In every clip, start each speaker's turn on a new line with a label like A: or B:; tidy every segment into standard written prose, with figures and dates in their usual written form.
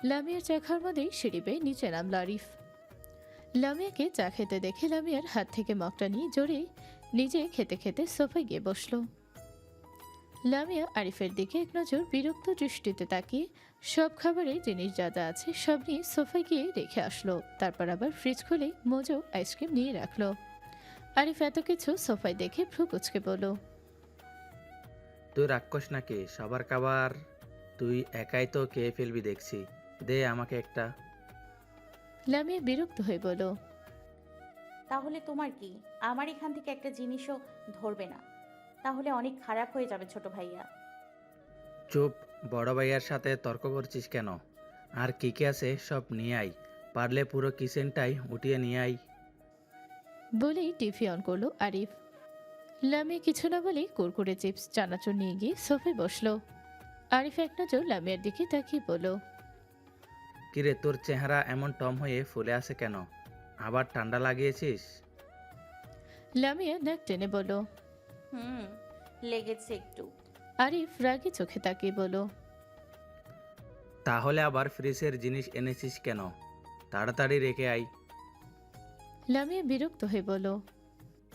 A: লামিয়ার চা খাওয়ার মধ্যেই সিঁড়ি বেয়ে নিচে নামল আরিফ। লামিয়াকে চা খেতে দেখে লামিয়ার হাত থেকে মগটা নিয়ে জোরে নিজে খেতে খেতে সোফায় গিয়ে বসল। লামিয়া আরিফের দিকে এক নজর বিরক্ত দৃষ্টিতে তাকিয়ে সব খাবারের জিনিস যা যা আছে সব নিয়ে সোফায় গিয়ে রেখে আসলো। তারপর আবার ফ্রিজ খুলে মোজো আইসক্রিম নিয়ে রাখলো। আরিফ এত কিছু সোফায় দেখে ভ্রু কুচকে বলল,
B: তুই রাক্ষস নাকি? সবার খাবার তুই একাই তো খেয়ে ফেলবি দেখছি। দে আমাকে একটা।
A: লামিয়া বিরক্ত হয়ে বলল,
C: তাহলে তোমার কি? আমার এখান থেকে একটা জিনিসও ধরবে না, তাহলে অনেক খারাপ হয়ে যাবে ছোট ভাইয়া।
B: চুপ, বড় ভাইয়ার সাথে তর্ক করছিস কেন? আর কি কি আছে সব নিয়ে আই, পারলে পুরো কিচেনটাই উঠিয়ে নিয়ে আই।
A: বলেই টিভি অন করলো আরিফ। লামিয়া কিছু না বলেই কুরকুরে চিপস চানাচুর নিয়ে গিয়ে সোফায় বসলো। আরিফ এক নজর লামিয়ার দিকে তাকিয়ে বলল,
B: কিরে, তোর চেহারা এমন টম হয়ে ফুলে আছে কেন? আবার ঠান্ডা লাগিয়েছিস?
A: লামিয়া নাক টেনে বলল।
C: হুম, লেগেছে একটু।
A: আরিফ রাগী চোখে তাকিয়ে বলল,
B: তাহলে আবার ফ্রিজের জিনিস এনেছিস কেন? তাড়াতাড়ি রেখে আই।
A: লামিয়া বিরক্ত হয়ে বলল।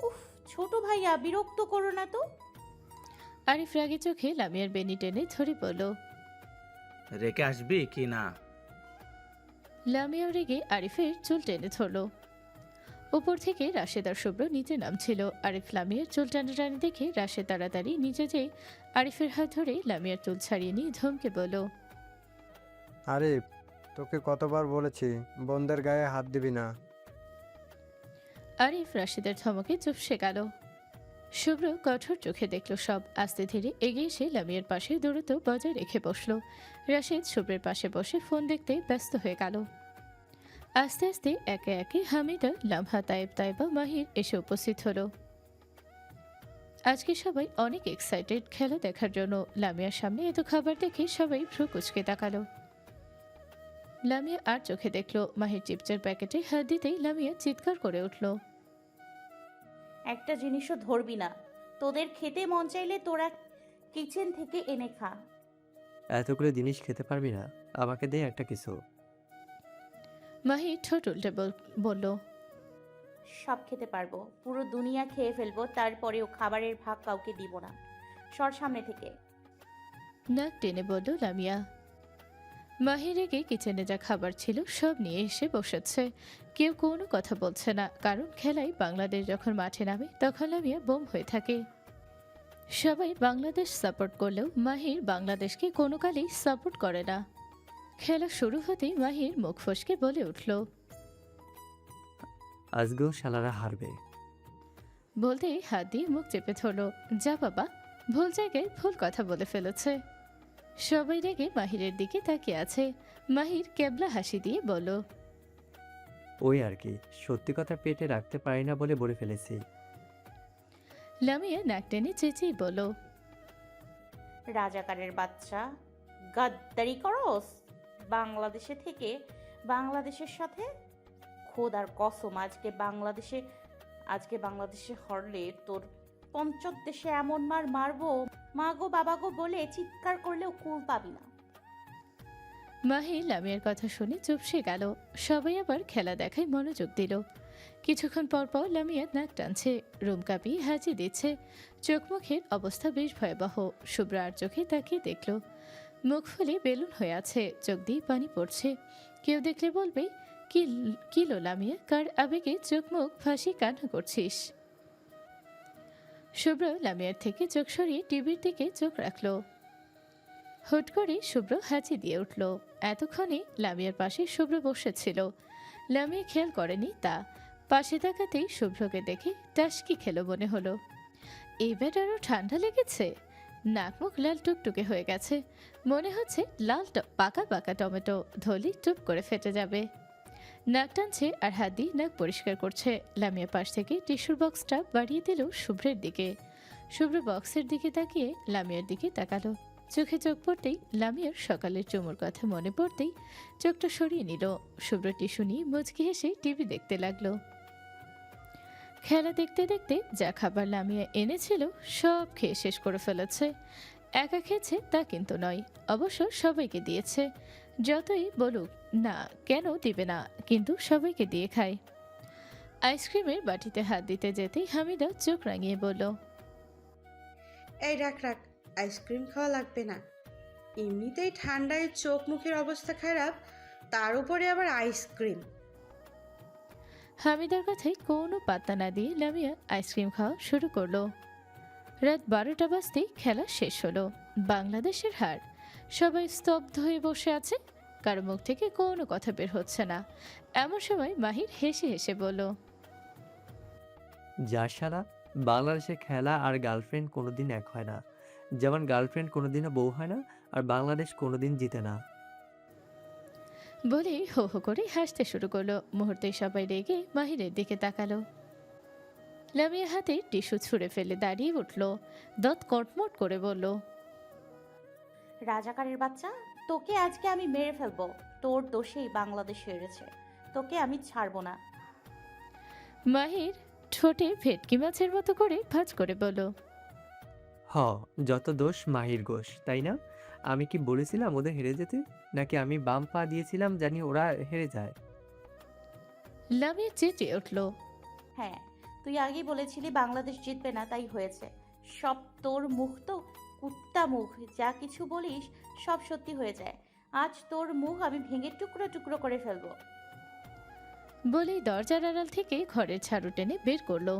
C: উফ, ছোট ভাইয়া বিরক্ত করো না তো।
A: আরিফ রাগী চোখে লামিয়ার বেনি টেনে ধরে বলল।
B: রেখে আসবি কি না?
A: লামিয়াও রেগে আরিফের চুল টেনে ধরল। উপর থেকে রাশেদ আর শুভ্র নিচে নামছিল। আরিফ লামিয়ার চুল টানাটানি দেখে রাশেদ তাড়াতাড়ি নিচে যেয়ে আরিফের হাত ধরে লামিয়ার চুল ছাড়িয়ে নিয়ে ধমকে বলল,
D: আরিফ, তোকে কতবার বলেছি বোনদের গায়ে হাত দিবি না।
A: আরিফ রাশেদের ধমকে চুপসে গেল। শুভ্র কঠোর চোখে দেখল সব। আস্তে ধীরে এগিয়ে এসে লামিয়ার পাশে দূরত্ব বজায় রেখে বসল। রাশেদ শুভ্রের পাশে বসে ফোন দেখতে ব্যস্ত হয়ে গেল। আস্তে আস্তে একে একে হামিদা, লামহা, তায়েব, তাইবা, মাহির এসে উপস্থিত হলো। আজকে সবাই অনেক এক্সাইটেড খেলা দেখার জন্য। লামিয়ার সামনে এত খাবার দেখে সবাই ভ্রু কুচকে তাকালো। লামিয়া আর চোখে দেখল মাহির চিপসের প্যাকেটে হাত দিতেই লামিয়া চিৎকার করে উঠল।
C: একটা জিনিসও ধরবি না, তোদের খেতে মন চাইলে তোরা কিচেন থেকে এনে খা।
E: এতগুলো জিনিস খেতে পারবি না, আমাকে দে একটা কিছু।
A: মাহির ঠোঁট উল্টে বলল,
C: সব খেতে পারবো, পুরো দুনিয়া খেয়ে ফেলবো, তারপরেও খাবারের ভাগ কাউকে দিব না। সর সামনে থেকে।
A: নাক টেনে বলল লামিয়া। মাহির রেগে কিচেনে যা খাবার ছিল সব নিয়ে এসে বসেছে। কেউ কোনো কথা বলছে না, কারণ খেলায় বাংলাদেশ যখন মাঠে নামে তখন লামিয়া বোম হয়ে থাকে। সবাই বাংলাদেশ সাপোর্ট করলেও মাহির বাংলাদেশকে কোনো কালেই সাপোর্ট করে না। খেলা শুরু হতেই মাহির মুখ ফসকে বলে উঠল,
E: আজকেও শালারা হারবে।
A: বলতেই হাত দিয়ে মুখ চেপে ধরল। যা বাবা, ভুল জায়গায় ভুল কথা বলে ফেলেছে। সবাই রেগে মাহিরের দিকে তাকিয়ে আছে। মাহির কেবলা হাসি দিয়ে বলল,
E: ওই আর কি, সত্যি কথা পেটে রাখতে পারি না বলে বলে ফেলেছি।
A: লামিয়া নাক টেনে চেঁচিয়ে বলল,
C: রাজাকারের বাচ্চা, গাদ্দারি করস বাংলাদেশে থেকে বাংলাদেশের সাথে। খোদার কসম, আজকে বাংলাদেশে হরলে তোর পঞ্চদ দেশে এমন মার মারবো, মা গো বাবা গো বলে চিৎকার করলেও কুল পাবি না।
A: মাহির লামিয়ার কথা শুনে চুপসে গেল। সবাই আবার খেলা দেখায় মনোযোগ দিল। কিছুক্ষণ পর পর লামিয়া নাক টানছে, রুম কাঁপিয়ে হাঁচি দিচ্ছে। চোখ মুখের অবস্থা বেশ ভয়াবহ। শুভ্র আর চোখে তাকিয়ে দেখল মুখ ফুলে বেলুন হয়ে আছে, চোখ দিয়ে পানি পড়ছে। কেউ দেখলে বলবে, কি লো লামিয়া, কার আবেগে চোখ মুখ ফাঁসি কান্না করছিস? শুভ্র লামিয়ার থেকে চোখ সরিয়ে টিভির দিকে চোখ রাখল। হুট করে শুভ্র হাঁচি দিয়ে উঠল। এতক্ষণে লামিয়ার পাশে শুভ্র বসেছিল। লামিয়া খেয়াল করেনি তা। পাশে তাকাতেই শুভ্রকে দেখে টাসকি খেলো মনে হলো। এবার আরও ঠান্ডা লেগেছে। নাক মুখ লাল টুকটুকে হয়ে গেছে। মনে হচ্ছে লাল পাকা পাকা টমেটো ধলি টুপ করে ফেটে যাবে। নাক টানছে আর হাত দিয়ে নাক পরিষ্কার করছে। লামিয়া পাশ থেকে টিস্যুর বক্সটা বাড়িয়ে দিল শুভ্রের দিকে। শুভ্র বক্সের দিকে তাকিয়ে লামিয়ার দিকে তাকালো। চোখে চোখ পড়তেই লামিয়ার সকালের চুমুর কথা মনে পড়তেই চোখটা সরিয়ে নিল। শুভ্র টিস্যু নিয়ে মুচকি হেসে টিভি দেখতে লাগলো। খেলা দেখতে দেখতে যা খাবার লামিয়া এনেছিল সব খেয়ে শেষ করে ফেলেছে। একা খেয়েছে তা কিন্তু নয়, অবশ্য সবাইকে দিয়েছে। যতই বলুক না কেন দিবে না, কিন্তু সবাইকে দিয়ে খায়। আইসক্রিমের বাটিতে হাত দিতে যেতেই হামিদা চোখ রাঙিয়ে বলল,
F: এই রাখ রাখ, আইসক্রিম খাওয়া লাগবে না। এমনিতেই ঠান্ডায় চোখ মুখের অবস্থা খারাপ, তার উপরে আবার আইসক্রিম।
A: হামিদার কথায় কোনো পাত্তা না দিয়ে লামিয়া আইসক্রিম খাওয়া শুরু করলো। রাত 12টা বাজতেই খেলা শেষ হলো। বাংলাদেশের হার। সবাই স্তব্ধ হয়ে বসে আছে, কারো মুখ থেকে কোনো কথা বের হচ্ছে না। এমন সময় মাহির হেসে হেসে বলল,
E: যা শালা, বাংলাদেশের খেলা আর গার্লফ্রেন্ড কোনোদিন এক হয় না। যেমন গার্লফ্রেন্ড কোনোদিনও বউ হয় না, আর বাংলাদেশ কোনোদিন জিতে না।
A: বলেই হো হো করে হাসতে শুরু করলো। মুহূর্তেই সবাই রেগে মাহিরের দিকে তাকালো। লামিয়া হাতে টিস্যু ছুঁড়ে ফেলে দাঁড়িয়ে উঠল, দাঁত কটমট করে বলল,
C: রাজাকারের বাচ্চা, তোকে আজকে আমি মেরে ফেলবো। তোর দোষেই বাংলাদেশ হেরেছে, তোকে আমি ছাড়বো না।
A: মাহির ঠোঁটে ভেটকি মাছের মতো করে ভাঁজ করে বলল,
E: হ, যত দোষ মাহির গোশ, তাই না? আমি কি বলেছিলাম ওদের হেরে যেতে, নাকি আমি বাম পা দিয়েছিলাম জানি ওরা হেরে যায়?
A: লামিয়া চেঁচিয়ে উঠল,
C: হ্যাঁ, তুই আগেই বলেছিলি বাংলাদেশ জিতবে না, তাই হয়েছে। সব তোর মুখ তো কুত্তা মুখ, যা কিছু বলিস সব সত্যি হয়ে যায়। আজ তোর মুখ আমি ভেঙে টুকরো টুকরো করে ফেলবো।
A: বলেই দরজার আড়াল থেকে ঘরের ঝাড়ু টেনে বের করলো।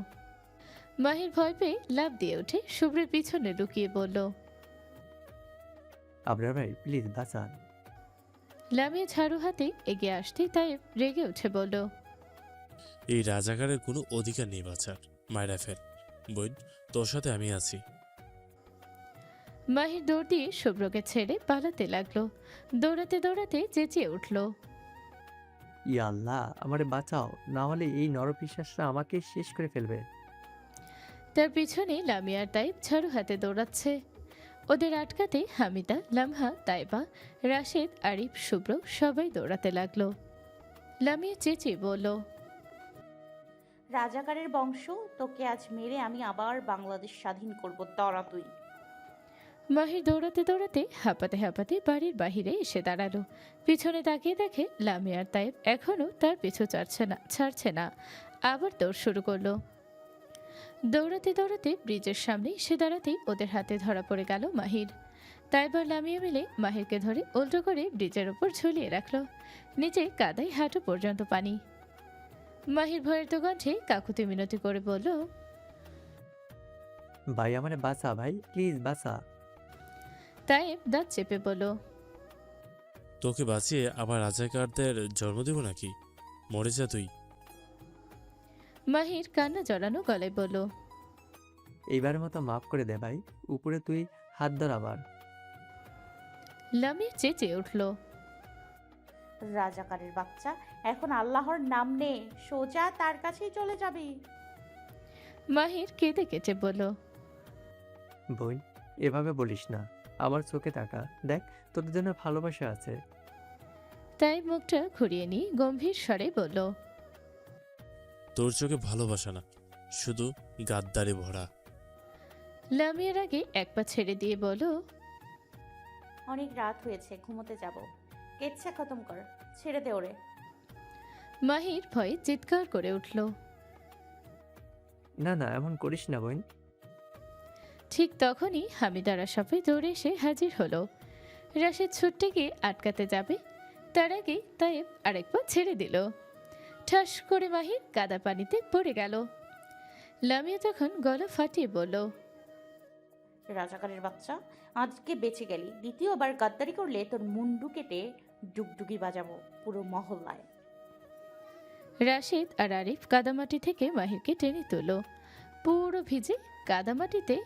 A: মাহির ভয় পেয়ে লাফ দিয়ে উঠে শুভ্রের পিছনে লুকিয়ে বলল,
E: আবরার ভাই প্লিজ বাঁচান।
A: লামিয়া ঝাড়ু হাতে এগিয়ে আসতেই তাই রেগে উঠে বলল,
G: এই রাজাকারের কোনো অধিকার নেই বাঁচার, মায়েরা ফেল। বোন, তোর সাথে আমি আছি।
A: মাহির দৌড় দিয়ে শুভ্রকে ছেড়ে পালাতে লাগলো। দৌড়াতে দৌড়াতে চেঁচিয়ে উঠল,
E: ইয়া আল্লাহ, আমারে বাঁচাও, না হলে এই নরপিশাচরা আমাকে শেষ করে ফেলবে।
A: তার পিছনে লামিয়ার তাইব ঝাড়ু হাতে দৌড়াচ্ছে। ওদের আটকাতে হামিদা, লামহা, তাইবা, রাশেদ, আরিফ, শুভ্র সবাই দৌড়াতে লাগলো। লামিয়া চেঁচিয়ে বলল,
C: রাজাকারের বংশ, তোকে আজ মেরে আমি আবার বাংলাদেশ স্বাধীন করব। তরা তুই।
A: মাহির দৌড়াতে দৌড়াতে হাঁপাতে হাঁপাতে বাড়ির বাহিরে এসে দাঁড়ালো। পিছনে তাকিয়ে দেখে লামিয়ার তাইব এখনো তার পিছু ছাড়ছে না। আবার দৌড় শুরু করলো। দৌড়াতে দৌড়াতে ব্রিজের সামনে সে দাঁড়াতেই ওদের হাতে ধরা পড়ে গেল মাহির। তাইবার লামিয়া মিলে মাহিরকে ধরে উল্টো করে ব্রিজের ওপর ঝুলিয়ে রাখলো। নিচে কাদায় হাঁটু পর্যন্ত পানি। মাহির ভয়ের তো কণ্ঠে কাকুতি মিনতি করে বলল,
E: ভাই আমারে বাঁচা, ভাই প্লিজ বাঁচা।
A: তাইব দাঁত চেপে বলল,
G: তোকে বাঁচিয়ে আবার রাজাকারদের জন্ম দেব নাকি? মরে যা তুই।
A: মাহির কান্না জড়ানো গলায় বলল,
E: এইবারের মতো মাফ করে দে ভাই, উপরে তুই হাত ধর আমার।
A: লামিয়া চেঁচিয়ে উঠল,
C: রাজাকারের বাচ্চা, এখন আল্লাহর নাম নে, সোজা তার কাছেই চলে যাবি।
A: মাহির কেঁদে কেটে বলল,
E: বোন, এভাবে বলিস না, আমার চোখে তাকা, দেখ তোদের জন্য ভালোবাসা আছে।
A: তাই মুখটা ঘুরিয়ে নিয়ে গম্ভীর স্বরে বলল,
G: তোর চোখে ভালোবাসা না, শুধু গাদ্দারে ভরা।
A: লামিয়ার আগে এক পা ছেড়ে দিয়ে বলল,
C: অনেক রাত হয়েছে, ঘুমোতে যাব। কেচ্ছা খতম কর, ছেড়ে দে ওরে।
A: মাহির ভয়ে চিৎকার করে উঠল।
E: না না, এমন করিস না বোন।
A: ঠিক তখনই হামিদারা সবাই দৌড়ে এসে হাজির হলো। রাশেদ ছুটতে গিয়ে আটকাতে যাবে, তার আগে তাইব আরেক পা ছেড়ে দিল। ঠাস করে মাহির কাদা পানিতে পড়ে গেল। লামিয়া তখন গলা ফাটিয়ে বলল,
C: রাজাকারের বাচ্চা, আজকে বেঁচে গেলি, দ্বিতীয়বার গাদ্দারি করলে তোর মুন্ডু কেটে ডুগডুগি বাজাবো পুরো মহল্লায়।
A: রাশেদ আর আরিফ কাদামাটি থেকে মাহিরকে টেনে তুলল। পুরো ভিজে কাদামাটিতে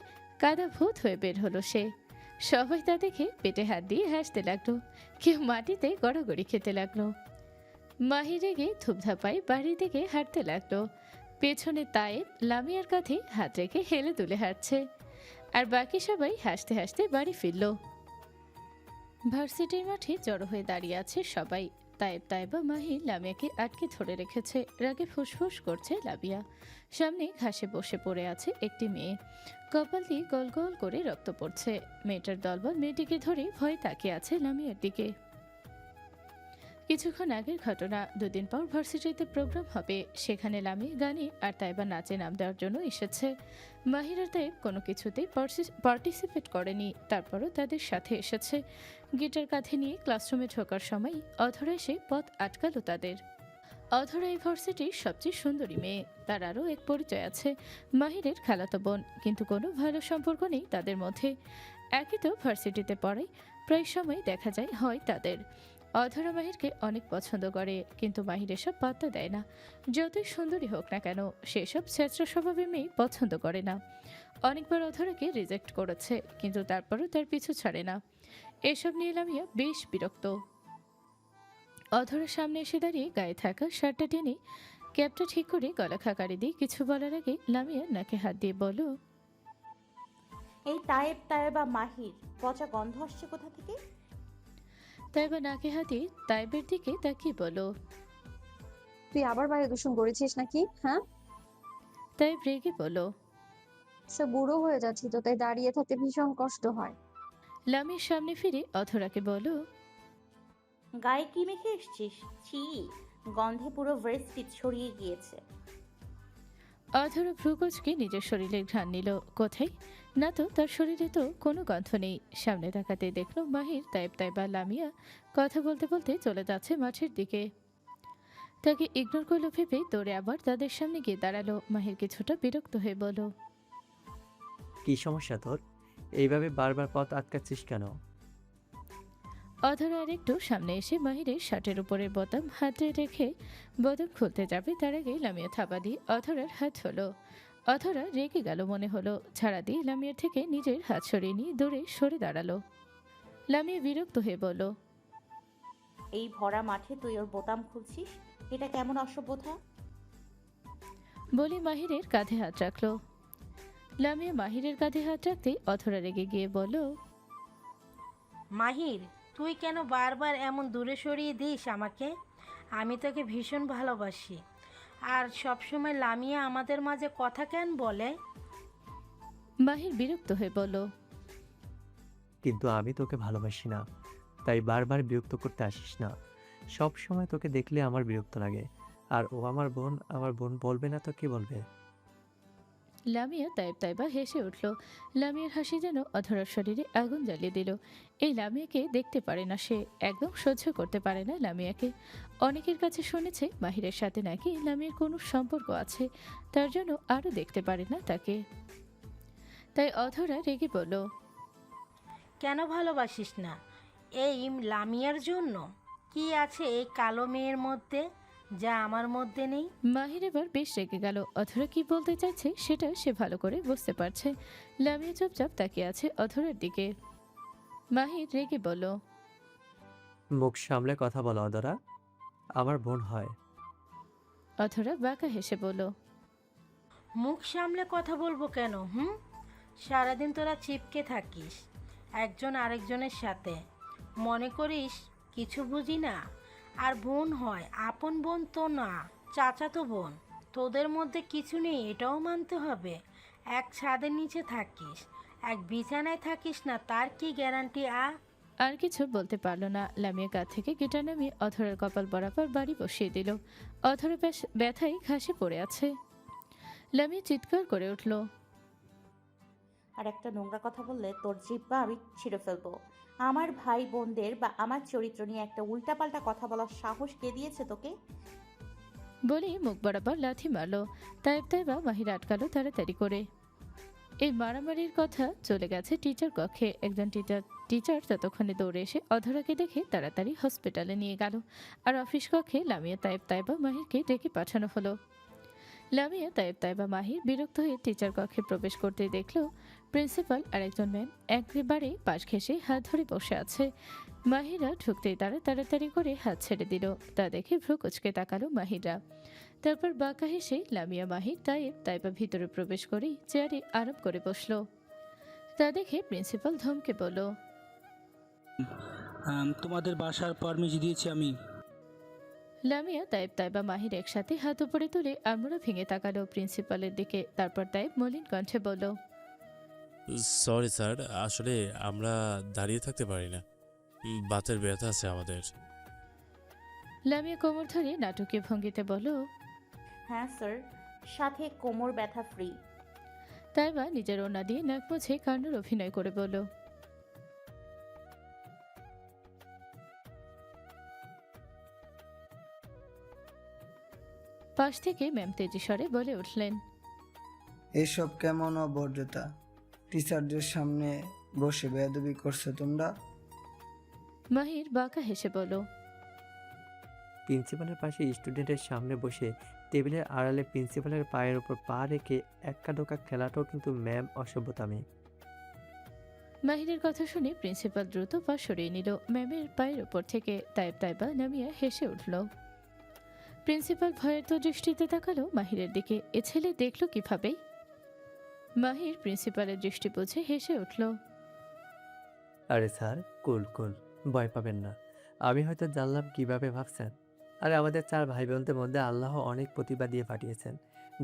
A: কাদা ভূত হয়ে বের হলো সে। সবাই তা দেখে পেটে হাত দিয়ে হাসতে লাগলো, কেউ মাটিতে গড়াগড়ি খেতে লাগলো। মাহির রেগে ধূপধাপায় বাড়ির দিকে হাঁটতে লাগলো। পেছনে তায়েব লামিয়ার কাঁধে হাত রেখে হেলে দুলে হাঁটছে, আর বাকি সবাই হাসতে হাসতে বাড়ি ফিরল। ভার্সিটির মাঠে জড়ো হয়ে দাঁড়িয়ে আছে সবাই। তায়েব, তায়েবা, মাহির লামিয়াকে আটকে ধরে রেখেছে। রাগে ফুসফুস করছে লামিয়া। সামনে ঘাসে বসে পড়ে আছে একটি মেয়ে, কপাল দিয়ে গল গল করে রক্ত পড়ছে। মেয়েটার দলবল মেয়েটিকে ধরে ভয়ে তাকিয়ে আছে লামিয়ার দিকে। কিছুক্ষণ আগের ঘটনা। দুদিন পর ভার্সিটিতে প্রোগ্রাম হবে, সেখানে লামি গানে আর তাইবা নাচে নাম দেওয়ার জন্য এসেছে। মাহির আর তাইব কোনো কিছুতেই পার্টিসিপেট করেনি, তারপরও তাদের সাথে এসেছে। গিটার কাঁধে নিয়ে ক্লাসরুমে ঢোকার সময় অধরা এসে পথ আটকালো তাদের। অধরা এই ভার্সিটির সবচেয়ে সুন্দরী মেয়ে, তার আরও এক পরিচয় আছে, মাহিরের খালাতো বোন, কিন্তু কোনো ভালো সম্পর্ক নেই তাদের মধ্যে। একই তো ভার্সিটিতে পড়ে, প্রায় সময় দেখা যায় হয় তাদের। অধরা মাহিরকে অনেক পছন্দ করে, কিন্তু মাহির এসব পাত্তা দেয় না। যতই সুন্দরী হোক না কেন, সেসব ছেঁচড়া স্বভাবের মেয়ে পছন্দ করে না। অনেকবার অধরাকে রিজেক্ট করেছে, কিন্তু তারপরও তার পিছু ছাড়ে না। এসব নিয়ে লামিয়া বেশ বিরক্ত। অধরার সামনে এসে দাঁড়িয়ে গায়ে থাকা শার্টটা টেনে ক্যাপটা ঠিক করে গলা খাকারি দিয়ে কিছু বলার আগে লামিয়া নাকে হাত দিয়ে বলল,
C: এই তায়েব তায়েবা মাহির পচা গন্ধ আসছে কোথা থেকে?
A: তাইবা নাকে হাত দিয়ে তাইবের দিকে তাকিয়ে বলল।
H: তুই আবার বায়ু দূষণ করেছিস নাকি? হ্যাঁ,
A: তাইব রেগে বলল।
H: সে বুড়ো হয়ে যাচ্ছি তো, তাই দাঁড়িয়ে থাকতে ভীষণ কষ্ট হয়।
A: লামিয়ার সামনে ফিরে অধরাকে বলল,
C: গায়ে কি মেখে এসছিস? ছি, গন্ধে পুরো ভার্সিটি ছড়িয়ে গিয়েছে।
A: অধরা ভ্রুকুচকে নিজের শরীরে ঘ্রাণ নিল। কোথায়? না তো, তার শরীরে তো কোনো গন্ধ নেই। সামনে তাকাতে দেখলো মাহির, তাইব তাইবা লামিয়া কথা বলতে বলতে চলে যাচ্ছে মাঠের দিকে। তাকে ইগনোর করলো ভেবে দৌড়ে আবার তাদের সামনে গিয়ে দাঁড়ালো। মাহির কিছুটা বিরক্ত হয়ে বলল,
E: কি সমস্যা তোর? এইভাবে বারবার পথ আটকাচ্ছিস কেন?
A: অধরা আর একটু সামনে এসে মাহিরের শার্টের উপরের বোতাম হাতে রেখে বোতাম খুলতে যাবে, তার আগে লামিয়া থাবা দিয়ে অধরার হাত হলো। অধরা রেগে গেল মনে হলো, ছাড়া দিয়ে লামিয়ার থেকে নিজের হাত সরিয়ে নিয়ে দৌড়ে সরে দাঁড়ালো। লামিয়া বিরক্ত হয়ে বলল,
C: এই ভরা মাঠে তুই ওর বোতাম খুলছিস, এটা কেমন অসভ্যতা?
A: বলে মাহিরের কাঁধে হাত রাখলো। লামিয়া মাহিরের কাঁধে হাত রাখতে অধরা রেগে গিয়ে বলল,
I: মাহির, তুই কেন বারবার এমন দূরে সরিয়ে দিস আমাকে? আমি তোকে ভীষণ ভালোবাসি। আর সবসময় লামিয়া আমাদের মাঝে কথা কেন বলে?
A: মাহির বিরক্ত হয়ে বলল,
E: কিন্তু আমি তোকে ভালোবাসি না, তাই বারবার বিরক্ত করতে আসিস না। সব সময় তোকে দেখলে আমার বিরক্ত লাগে। আর ও আমার বোন বলবে না তো কে বলবে?
A: লামিয়া তাইব তাইবা হেসে উঠল। লামিয়ার হাসি যেন অধরার শরীরে আগুন জ্বালিয়ে দিল। এই লামিয়াকে দেখতে পারে না সে, একদম সহ্য করতে পারে না লামিয়াকে। অনেকের কাছে শুনেছে মাহিরের সাথে নাকি লামিয়ার কোনো সম্পর্ক আছে, তার জন্য আরও দেখতে পারে না তাকে। তাই অধরা রেগে বলল,
I: কেন ভালোবাসিস না? এই লামিয়ার জন্য? কি আছে এই কালো মেয়ের মধ্যে যা আমার মধ্যে নেই?
A: মাহির এবার বেশ রেগে গেল। অধরা কি বলতে চাইছে সেটা সে ভালো করে বুঝতে পারছে। লামিয়া চুপচাপ তাকিয়ে আছে অধরার দিকে। মাহির রেগে বলল,
E: মুখ সামলে কথা বলো অদরা, আমার বোন হয়।
A: অধরা বাঁকা হেসে বলল,
I: মুখ সামলে কথা বলবো কেন? সারাদিন তোরা চিপকে থাকিস একজন আরেকজনের সাথে, মনে করিস কিছু বুঝি না। আর বোন হয়, আপন বোন তো না, চাচাতো বোন। তোদের মধ্যে কিছু নেই এটাও মানতে হবে। এক ছাদের নিচে থাকিস, এক বিছানায় থাকিস না, তার কি গ্যারান্টি?
A: আর কিছু বলতে পারলো না। লামিয়া কাঁধ থেকে গিটার নামিয়ে অধরার কপাল বরাবর বাড়ি বসিয়ে দিল। অধরা বেশ ব্যথায় ঘাসে পড়ে আছে। লামিয়া চিৎকার করে উঠল,
C: আর একটা নোংরা কথা বললে তোর জিহ্বা আমি ছিঁড়ে ফেলবো। আমার ভাই বোনদের বা আমার চরিত্র নিয়ে একটা উল্টাপাল্টা কথা বলার সাহস কে দিয়েছে তোকে?
A: বলে মুখ বরাবর লাথি মারল। তাইব তাইবা মাহির আটকালো তাড়াতাড়ি করে। এই মারামারির কথা চলে গেছে টিচার কক্ষে। একজন টিচার ততক্ষণে দৌড়ে এসে অধরাকে দেখে তাড়াতাড়ি হসপিটালে নিয়ে গেল। আর অফিস কক্ষে লামিয়া তাইব তাইবা মাহিরকে ডেকে পাঠানো হলো। লামিয়া তাইব তাইবা মাহির বিরক্ত হয়ে টিচার কক্ষে প্রবেশ করতে দেখলো প্রিন্সিপাল আর একজন ম্যাম একেবারে পাশ ঘেঁষে হাত ধরে বসে আছে। মাহিরা ঢুকতেই তারা তাড়াতাড়ি করে হাত ছেড়ে দিল। তা দেখে ভ্রু কুচকে তাকালো মাহিরা। তারপর বাঁকা হেসে লামিয়া মাহির তাইব তাইবা ভিতরে প্রবেশ করেই চেয়ারে আরাম করে বসলো। তা দেখে প্রিন্সিপাল ধমকে বলল,
J: তোমাদের বাসার পারমিশন দিয়েছি আমি।
A: লামিয়া তাইব তাইবা মাহির একসাথে হাত উপরে তুলে আমরা ভেঙে তাকালো প্রিন্সিপালের দিকে। তারপর তাইব মলিন কণ্ঠে বলল,
G: সরি স্যার, আসলে আমরা দাঁড়িয়ে থাকতে পারি না, বাতের ব্যথা আছে আমাদের।
A: লামিয়া কোমর ধরে নাটকীয় ভঙ্গিতে বলল।
C: হ্যাঁ স্যার, সাথে কোমর ব্যথা ফ্রি।
A: তাইবা নিজের ওড়না দিয়ে নাক মুছে কান্নার অভিনয় করে বলল। পাশ থেকে ম্যাম তেজি স্বরে বলে উঠলেন।
K: এসব কেমন অভদ্রতা? টিচারদের সামনে বসে বেয়াদবি করছো তোমরা?
A: মাহির বাঁকা হেসে বলল।
E: প্রিন্সিপালের পাশে স্টুডেন্টের সামনে বসে টেবিলের আড়ালে প্রিন্সিপালের পায়ের ওপর পা রেখে এক্কা ডোকা খেলাটাও কিন্তু ম্যাম অসভ্যতামি।
A: মাহিরের কথা শুনে প্রিন্সিপাল দ্রুত পা সরিয়ে নিল ম্যামের পায়ের ওপর থেকে। তাইবা নামিয়া হেসে উঠল। প্রিন্সিপাল ভয়ের তো দৃষ্টিতে তাকালো মাহিরের দিকে। এ ছেলে দেখল কিভাবে? মাহির প্রিন্সিপালের দৃষ্টি বুঝে হেসে উঠল।
E: আরে স্যার, কুল কুল, ভয় পাবেন না। আমি হয়তো জানলাম কিভাবে ভাবছেন। আরে আমাদের 4 ভাই বোনদের মধ্যে আল্লাহ অনেক প্রতিভা দিয়ে পাঠিয়েছেন,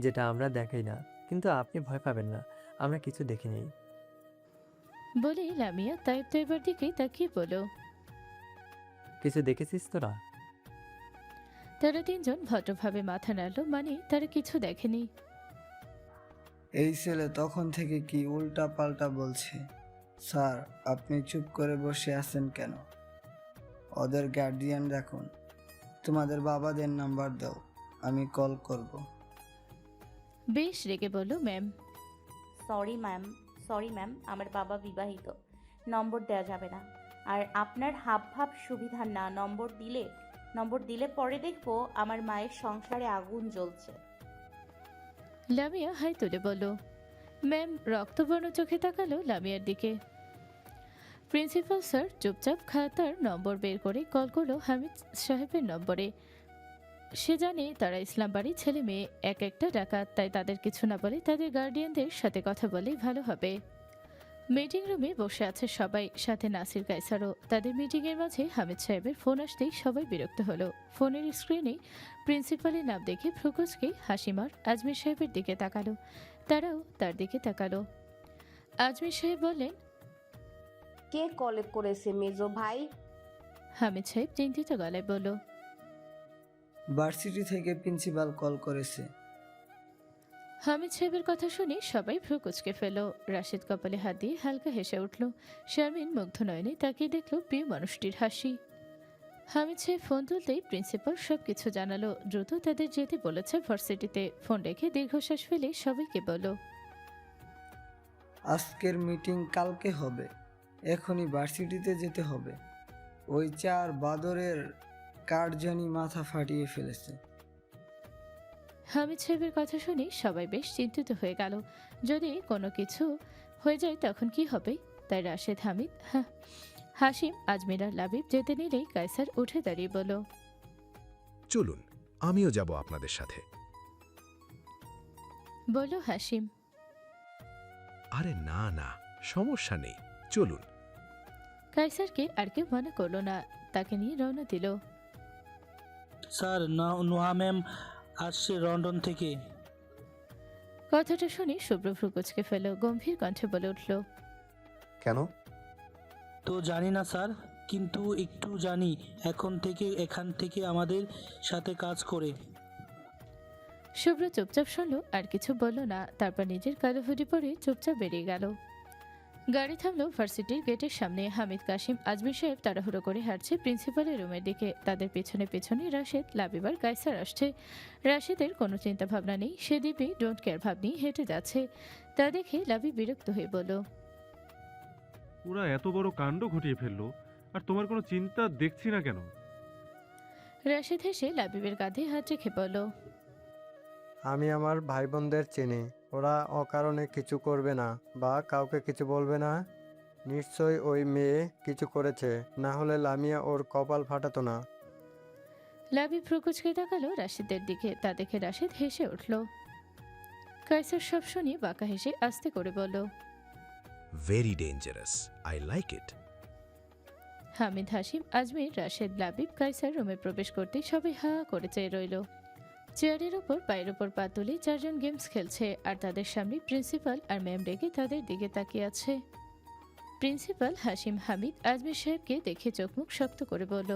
E: যেটা আমরা দেখাই না। কিন্তু আপনি ভয় পাবেন না, আমরা কিছু দেখিনি।
A: বলে লামিয়া তাইবার দিকে তাকিয়ে বলল।
E: কিছু দেখেছিস তোরা?
A: তারা তিনজন ভদ্রভাবে মাথা নাড়ল, মানে তারা কিছু দেখেনি।
K: এই ছেলে তখন থেকে কি উল্টা পাল্টা বলছে। স্যার, আপনি চুপ করে বসে আছেন কেন? ওদের গার্ডিয়ান রাখুন। তোমাদের বাবাদের নাম্বার দাও, আমি কল করব।
A: বেশ রেগে বলল ম্যাম।
C: সরি ম্যাম, আমার বাবা বিবাহিত, নম্বর দেওয়া যাবে না। আর আপনার হাবভাব সুবিধার না, নম্বর দিলে পরে দেখবো আমার মায়ের সংসারে আগুন জ্বলছে।
A: লামিয়া হাই তুলে বলল। ম্যাম রক্তবর্ণ চোখে তাকালো লামিয়ার দিকে। প্রিন্সিপাল স্যার চুপচাপ খাতার নম্বর বের করে কল করলো হামিদ সাহেবের নম্বরে। সে জানে তারা ইসলাম বাড়ির ছেলে মেয়ে, এক একটা ডাকাত, তাই তাদের কিছু না বলে তাদের গার্ডিয়ানদের সাথে কথা বলেই ভালো হবে। মিটিং রুমে বসে আছে সবাই, সাথে নাসির কায়সারও। তাদের মিটিংয়ের মাঝে হামিদ সাহেবের ফোন আসতেই সবাই বিরক্ত হলো। ফোনের স্ক্রিনে প্রিন্সিপালের নাম দেখে ফ্রুকুসকে হাসিমার আজমির সাহেবের দিকে তাকালো। তারাও তার দিকে তাকালো। আজমির সাহেব বললেন,
L: কে কলে করেছে মেজো ভাই?
A: হামিদ সাহেব চিন্তিত গলায় বলল,
K: ভার্সিটি থেকে প্রিন্সিপাল কল করেছে।
A: হামিদ সাহেবের কথা শুনে সবাই ফ্রুকুচকে ফেল। রাশেদ কপালে হাত দিয়ে হালকা হেসে উঠল। শারমিন মুগ্ধ নয়নে তাকিয়ে দেখল প্রিয় মানুষটির হাসি। হামিদ সাহেব ফোন তুলতেই প্রিন্সিপাল সবকিছু জানালো। দ্রুত তাদের যেতে বলেছে ভার্সিটিতে। ফোন রেখে দীর্ঘশ্বাস ফেলে সবাইকে বলল,
K: আজকের মিটিং কালকে হবে, এখনই ভার্সিটিতে যেতে হবে। ওই 4 বাদরের কার্জানি মাথা ফাটিয়ে ফেলেছে।
A: হামিদ সাহেবের কথা শুনে সবাই বেশ চিন্তিত হয়ে গেল। যদি কোনো কিছু হয়ে যায় তখন কি হবে? তাই রাশেদ, হামিদ, হাসিম, আজমির আর লাবিব যেতে নিলেই কায়সার উঠে দাঁড়িয়ে বলল,
M: চলুন, আমিও যাব আপনাদের সাথে।
A: বলল হাসিম।
M: আরে না না, সমস্যা নেই, চলুন।
A: কায়সারকে আর কেউ মানা করলো না, তাকে নিয়ে রওনা দিল।
J: স্যার, নোহা ম্যাম আসছে লন্ডন থেকে।
A: কথাটা শুনে শুভ্র ফ্রুকুচকে ফেল, গম্ভীর কণ্ঠে বলে উঠল,
M: কেন?
J: তো জানি না স্যার, কিন্তু একটু জানি এখান থেকে আমাদের সাথে কাজ করে।
A: শুভ্র চুপচাপ শুনল, আর কিছু বলল না। তারপর নিজের কালো হুডি পরে চুপচাপ বেরিয়ে গেল। গাড়ি থামলো ভার্সিটির গেটের সামনে। হামিদ, কাশিম, আজমির সাহেব তাড়াহুড়ো করে হাঁটছে প্রিন্সিপালের রুমের দিকে। তাদের পেছনে পেছনে রাশেদ, লাবিব আর কায়সার আসছে। রাশেদের কোনো চিন্তা ভাবনা নেই, সে দিব্যি ডোন্ট কেয়ার ভাব নিয়ে হেঁটে যাচ্ছে। তা দেখে লাবিব বিরক্ত হয়ে বলল,
N: ওরা এত বড় কাণ্ড ঘটিয়ে ফেললো, আর তোমার কোনো চিন্তা দেখছি না কেন?
A: রাশেদ হেসে লাবিবের কাঁধে হাত রেখে বলল,
D: আমি আমার ভাই বোনদের চিনি, ওরা অকারণে কিছু করবে না বা কাউকে কিছু বলবে না। নিশ্চয়ই ওই মেয়ে কিছু করেছে, না হলে লামিয়া ওর কপাল ফাটাতো না।
A: লাবিব ফ্রুকুচকে তাকালো রাশেদের দিকে। তা দেখে রাশেদ হেসে উঠল। কায়সার সব শুনিয়ে বাঁকা হেসে আস্তে করে বলল,
M: very dangerous, I like it.
A: Hamid, Hashim, Azmir, Rashed, Labib, Kaiser রুমে প্রবেশ করতে সবাই হা করে চেয়ে রইল। চেয়ারের ওপর পায়ের ওপর পা তুলে 4 জন গেমস খেলছে, আর তাদের সামনে প্রিন্সিপাল আর ম্যাম রেগে তাদের দিকে তাকিয়ে আছে। প্রিন্সিপাল হাসিম, হামিদ, আজমির সাহেবকে দেখে চোখ মুখ শক্ত করে বলল,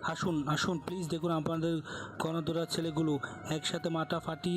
J: আসুন আসুন প্লিজ দেখুন আপনাদের গণধোরা ছেলেগুলো একসাথে মাথা ফাটিয়ে